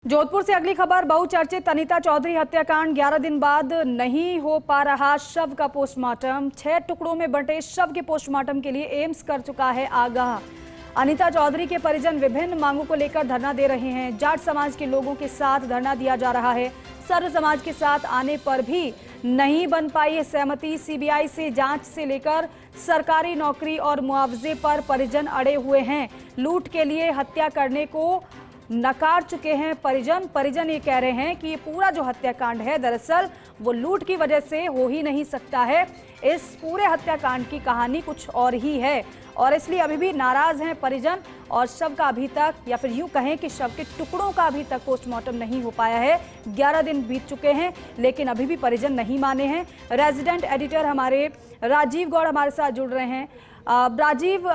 जोधपुर से अगली खबर। बहुचर्चित अनीता चौधरी हत्याकांड 11 दिन बाद नहीं हो पा रहा शव का पोस्टमार्टम। 6 टुकड़ों में बंटे शव के पोस्टमार्टम के लिए एम्स कर चुका है आगाह। अनीता चौधरी के परिजन विभिन्न मांगों को लेकर धरना दे रहे हैं। जाट समाज के लोगों के साथ धरना दिया जा रहा है। सर्व समाज के साथ आने पर भी नहीं बन पाई है सहमति। सीबीआई से जांच से लेकर सरकारी नौकरी और मुआवजे पर परिजन अड़े हुए हैं। लूट के लिए हत्या करने को नकार चुके हैं परिजन ये कह रहे हैं कि ये पूरा जो हत्याकांड है दरअसल वो लूट की वजह से हो ही नहीं सकता है। इस पूरे हत्याकांड की कहानी कुछ और ही है और इसलिए अभी भी नाराज हैं परिजन। और शव का अभी तक, या फिर यूं कहें कि शव के टुकड़ों का अभी तक पोस्टमार्टम नहीं हो पाया है। 11 दिन बीत चुके हैं लेकिन अभी भी परिजन नहीं माने हैं। रेजिडेंट एडिटर हमारे राजीव गौड़ हमारे साथ जुड़ रहे हैं। राजीव,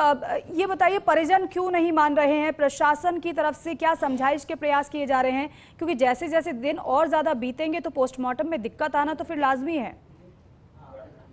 ये बताइए परिजन क्यों नहीं मान रहे हैं? प्रशासन की तरफ से क्या समझाइश के प्रयास किए जा रहे हैं? क्योंकि जैसे जैसे दिन और ज्यादा बीतेंगे तो पोस्टमार्टम में दिक्कत आना तो फिर लाजमी है।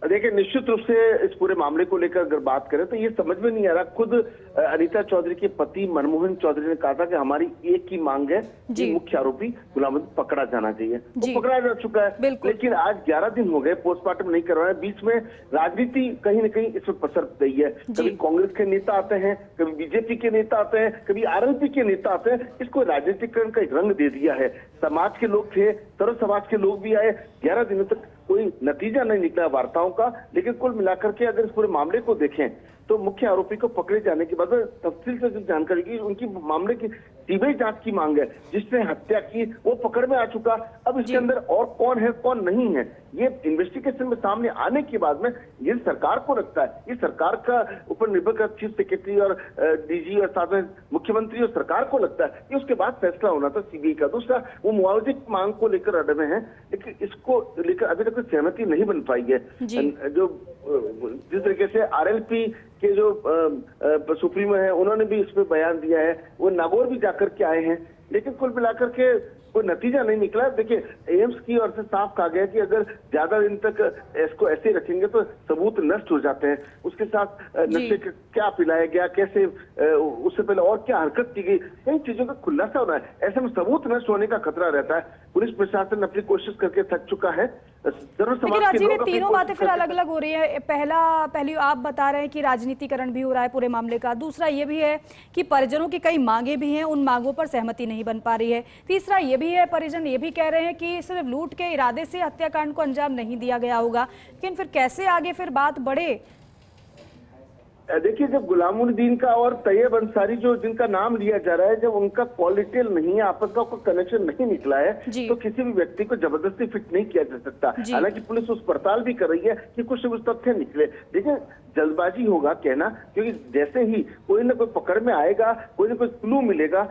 देखिए, निश्चित रूप से इस पूरे मामले को लेकर अगर बात करें तो ये समझ में नहीं आ रहा। खुद अनीता चौधरी के पति मनमोहन चौधरी ने कहा था कि हमारी एक ही मांग है कि मुख्य आरोपी गुलामुद्दीन पकड़ा जाना चाहिए। वो पकड़ा जा चुका है, लेकिन आज 11 दिन हो गए, पोस्टमार्टम नहीं करवाया। बीच में राजनीति कहीं न कहीं इसमें पसर गई है। कभी कांग्रेस के नेता आते हैं, कभी बीजेपी के नेता आते हैं, कभी आरएलपी के नेता आते हैं। इसको राजनीतिकरण का एक रंग दे दिया है। समाज के लोग थे, सर्व समाज के लोग भी आए। 11 दिनों तक कोई नतीजा नहीं निकला वार्ताओं का। लेकिन कुल मिलाकर के अगर इस पूरे मामले को देखें तो मुख्य आरोपी को पकड़े जाने के बाद तफसील से जो जानकारी की, उनकी मामले की सीबीआई जांच की मांग है। जिसने हत्या की वो पकड़ में आ चुका। अब इसके अंदर और कौन है कौन नहीं है, ये इन्वेस्टिगेशन में सामने आने के बाद में ये सरकार को लगता है, ये सरकार का ऊपर निर्भर कर चीफ सेक्रेटरी और डीजी और साथ में मुख्यमंत्री और सरकार को लगता है कि उसके बाद फैसला होना था सीबीआई का। दूसरा, वो मुआवजे की मांग को लेकर अड़े हुए हैं, लेकिन इसको लेकर अभी तक सहमति नहीं बन पाई है। जो जिस तरीके से आरएलपी के जो सुप्रीमो है उन्होंने भी इस पे बयान दिया है, वो नागौर भी जाकर के आए हैं, लेकिन कुल मिलाकर के कोई नतीजा नहीं निकला। देखिए, एम्स की ओर से साफ कहा गया कि अगर ज्यादा दिन तक इसको ऐसे रखेंगे तो सबूत नष्ट हो जाते हैं। उसके साथ नशे क्या पिलाया गया, कैसे उससे पहले और क्या हरकत की गई, कई चीजों का खुलासा होना है। ऐसे में सबूत नष्ट होने का खतरा रहता है। पुलिस प्रशासन अपनी कोशिश करके थक चुका है। लेकिन राजीव, ये तीनों बातें फिर अलग अलग हो रही है। पहली आप बता रहे हैं कि राजनीतिकरण भी हो रहा है पूरे मामले का। दूसरा ये भी है कि परिजनों की कई मांगे भी हैं, उन मांगों पर सहमति नहीं बन पा रही है। तीसरा ये भी है, परिजन ये भी कह रहे हैं कि सिर्फ लूट के इरादे से हत्याकांड को अंजाम नहीं दिया गया होगा। लेकिन फिर कैसे आगे फिर बात बढ़े? देखिए, जब गुलामुद्दीन का और तैयब अंसारी जो जिनका नाम लिया जा रहा है, जब उनका पॉलिटिकल नहीं है, आपस का कोई कनेक्शन नहीं निकला है, तो किसी भी व्यक्ति को जबरदस्ती फिट नहीं किया जा सकता। हालांकि पुलिस उस पड़ताल भी कर रही है कि कुछ तथ्य निकले, लेकिन जल्दबाजी होगा कहना, क्योंकि जैसे ही कोई ना कोई पकड़ में आएगा, कोई ना कोई क्लू मिलेगा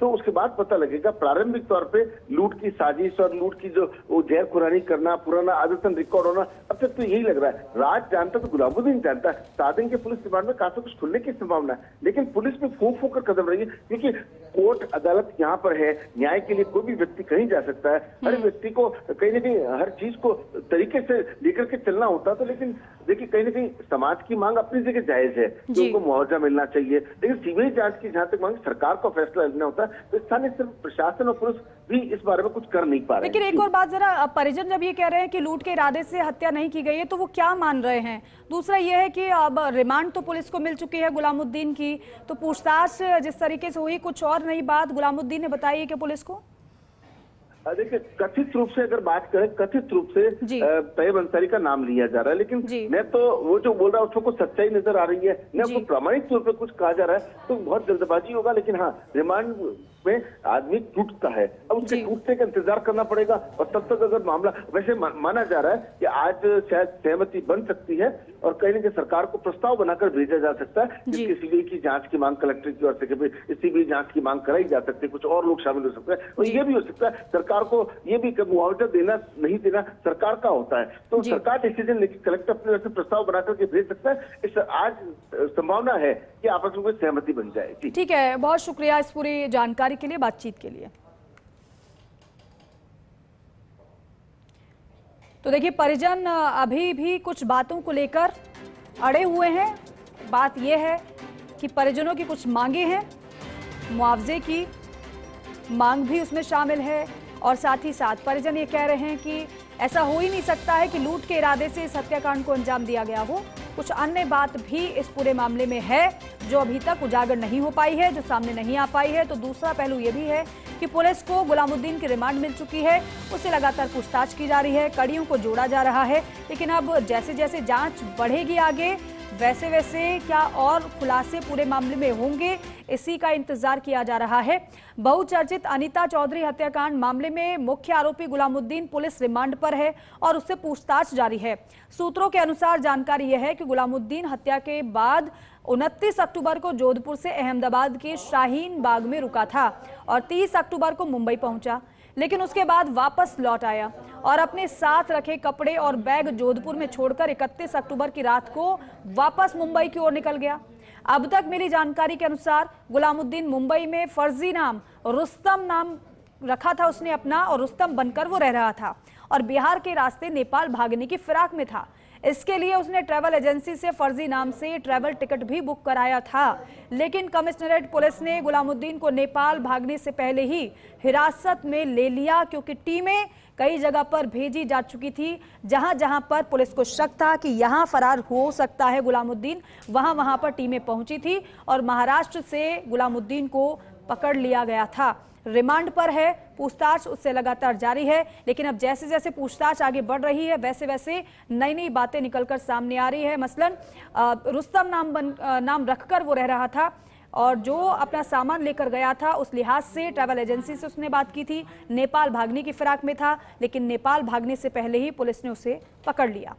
तो उसके बाद पता लगेगा। प्रारंभिक तौर पे लूट की साजिश और लूट की जो जहर खुरानी करना, पुराना आदतन रिकॉर्ड होना, अब तक तो यही लग रहा है। राज जानता तो गुलामुद्दीन जानता है। साधन के पुलिस में काफी कुछ खुलने की संभावना है, लेकिन पुलिस भी फूंक फूंक कर कदम रही है, क्योंकि कोर्ट अदालत यहाँ पर है। न्याय के लिए कोई भी व्यक्ति कहीं जा सकता है। हर व्यक्ति को कहीं ना कहीं हर चीज को तरीके से लेकर के चलना होता। तो लेकिन देखिए, कहीं ना कहीं समाज की मांग अपनी जगह जायज है, तो उनको मुआवजा मिलना चाहिए, लेकिन सीबीआई जांच की जहां तक मांग सरकार को फैसला लेना होता है। तो स्थानीय सिर्फ प्रशासन और पुलिस भी इस बारे में कुछ कर नहीं पा रहे। लेकिन एक और बात, जरा परिजन जब ये कह रहे हैं कि लूट के इरादे से हत्या नहीं की गई है तो वो क्या मान रहे हैं? दूसरा ये है कि अब रिमांड तो पुलिस को मिल चुकी है गुलामुद्दीन की, तो पूछताछ जिस तरीके से हुई कुछ और नई बात गुलामुद्दीन ने बताई है कि पुलिस को। देखिए, कथित रूप से अगर बात करें, कथित रूप से तैयब अंसारी का नाम लिया जा रहा है, लेकिन मैं तो वो जो बोल रहा है उसको सच्चाई नजर आ रही है, न उसको प्रामाणिक तौर पे कुछ कहा जा रहा है, तो बहुत जल्दबाजी होगा। लेकिन हाँ, रिमांड में आदमी टूटता है, अब उसके टूटने का इंतजार करना पड़ेगा। और तब तक अगर मामला वैसे माना जा रहा है कि आज शायद सहमति बन सकती है और कहीं ना कहीं सरकार को प्रस्ताव बनाकर भेजा जा सकता है, जिसकी सीबीआई की जांच की मांग कलेक्टर की ओर से सीबीआई जांच की मांग कराई जा सकती है। कुछ और लोग शामिल हो सकते हैं और ये भी हो सकता है सरकार को ये भी मुआवजा देना नहीं देना सरकार का होता है, तो सरकार डिसीजन लेकर कलेक्टर अपनी ओर से प्रस्ताव बनाकर के भेज सकता है। इस आज संभावना है कि आपस में सहमति बन जाए। ठीक है, बहुत शुक्रिया इस पूरी जानकारी के लिए, बातचीत के लिए। तो देखिए, परिजन अभी भी कुछ बातों को लेकर अड़े हुए हैं। बात यह है कि परिजनों की कुछ मांगे हैं, मुआवजे की, मांग भी उसमें शामिल है। और साथ ही साथ परिजन ये कह रहे हैं कि ऐसा हो ही नहीं सकता है कि लूट के इरादे से इस हत्याकांड को अंजाम दिया गया हो। कुछ अन्य बात भी इस पूरे मामले में है जो अभी तक उजागर नहीं हो पाई है, जो सामने नहीं आ पाई है। तो दूसरा पहलू ये भी है कि पुलिस को गुलामुद्दीन की रिमांड मिल चुकी है, उससे लगातार पूछताछ की जा रही है, कड़ियों को जोड़ा जा रहा है। लेकिन अब जैसे जैसे जांच बढ़ेगी आगे, वैसे वैसे क्या और खुलासे पूरे मामले में होंगे, इसी का इंतजार किया जा रहा है। बहुचर्चित अनीता चौधरी हत्याकांड मामले में मुख्य आरोपी गुलामुद्दीन पुलिस रिमांड पर है और उससे पूछताछ जारी है। सूत्रों के अनुसार जानकारी यह है कि गुलामुद्दीन हत्या के बाद 29 अक्टूबर को जोधपुर से अहमदाबाद के शाहीन बाग में रुका था और 30 अक्टूबर को मुंबई पहुंचा, लेकिन उसके बाद वापस लौट आया और अपने साथ रखे कपड़े और बैग जोधपुर में छोड़कर 31 अक्टूबर की रात को वापस मुंबई की ओर निकल गया। अब तक मिली जानकारी के अनुसार गुलामुद्दीन मुंबई में फर्जी नाम रुस्तम नाम रखा था उसने अपना, और रुस्तम बनकर वो रह रहा था और बिहार के रास्ते नेपाल भागने की फिराक में था। इसके लिए उसने ट्रैवल एजेंसी से फर्जी नाम से ट्रैवल टिकट भी बुक कराया था, लेकिन कमिश्नरेट पुलिस ने गुलामुद्दीन को नेपाल भागने से पहले ही हिरासत में ले लिया, क्योंकि टीमें कई जगह पर भेजी जा चुकी थी। जहां जहां पर पुलिस को शक था कि यहां फरार हो सकता है गुलामुद्दीन, वहां वहां पर टीमें पहुंची थी और महाराष्ट्र से गुलामुद्दीन को पकड़ लिया गया था। रिमांड पर है, पूछताछ उससे लगातार जारी है। लेकिन अब जैसे जैसे पूछताछ आगे बढ़ रही है, वैसे वैसे नई नई बातें निकलकर सामने आ रही है। मसलन रुस्तम नाम रखकर वो रह रहा था और जो अपना सामान लेकर गया था उस लिहाज से ट्रैवल एजेंसी से उसने बात की थी। नेपाल भागने की फिराक में था, लेकिन नेपाल भागने से पहले ही पुलिस ने उसे पकड़ लिया।